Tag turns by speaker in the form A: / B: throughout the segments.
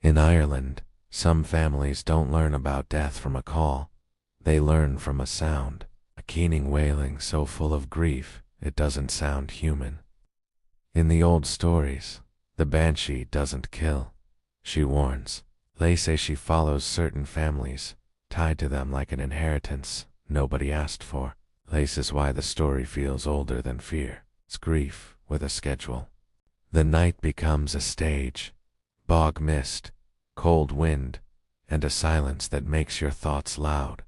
A: In Ireland, some families don't learn about death from a call. They learn from a sound, a keening wailing so full of grief it doesn't sound human. In the old stories, the Banshee doesn't kill. She warns. They say she follows certain families, tied to them like an inheritance nobody asked for. This is why the story feels older than fear. It's grief with a schedule. The night becomes a stage. Bog mist, cold wind, and a silence that makes your thoughts loud.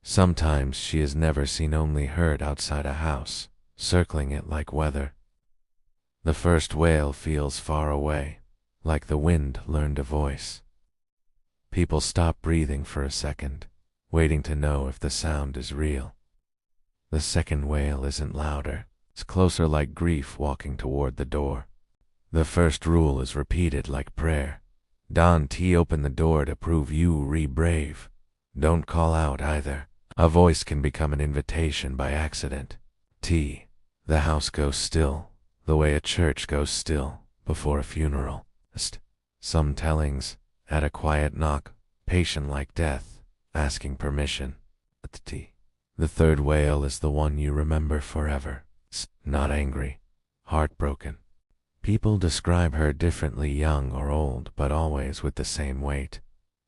A: Sometimes she is never seen, only heard outside a house, circling it like weather. The first wail feels far away, like the wind learned a voice. People stop breathing for a second, waiting to know if the sound is real. The second wail isn't louder, it's closer, like grief walking toward the door. The first rule is repeated like prayer. Don T, open the door to prove you brave. Don't call out either. A voice can become an invitation by accident. T. The house goes still, the way a church goes still before a funeral. Some tellings add a quiet knock, patient like death, asking permission. T. The third wail is the one you remember forever. Not angry, heartbroken. People describe her differently, young or old, but always with the same weight,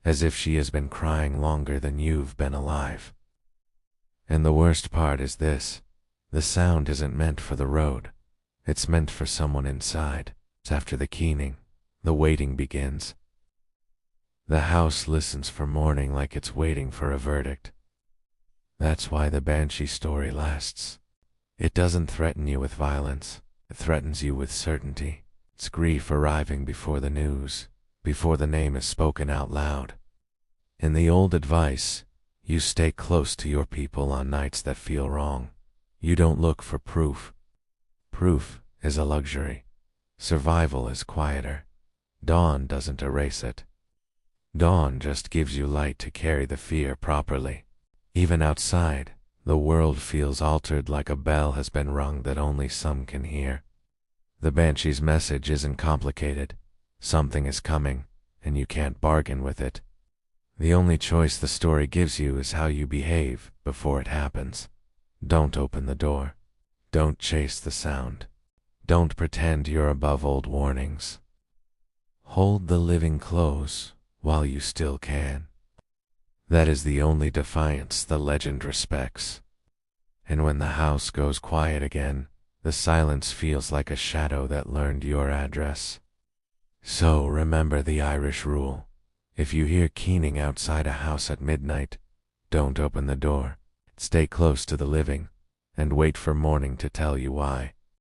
A: as if she has been crying longer than you've been alive. And the worst part is this: the sound isn't meant for the road. It's meant for someone inside. It's after the keening, the waiting begins. The house listens for morning like it's waiting for a verdict. That's why the Banshee story lasts. It doesn't threaten you with violence. It threatens you with certainty. It's grief arriving before the news, before the name is spoken out loud. In the old advice, you stay close to your people on nights that feel wrong. You don't look for proof. Proof is a luxury. Survival is quieter. Dawn doesn't erase it. Dawn just gives you light to carry the fear properly. Even outside, the world feels altered, like a bell has been rung that only some can hear. The Banshee's message isn't complicated. Something is coming, and you can't bargain with it. The only choice the story gives you is how you behave before it happens. Don't open the door. Don't chase the sound. Don't pretend you're above old warnings. Hold the living close while you still can. That is the only defiance the legend respects. And when the house goes quiet again, the silence feels like a shadow that learned your address. So remember the Irish rule. If you hear keening outside a house at midnight, don't open the door. Stay close to the living, and wait for morning to tell you why.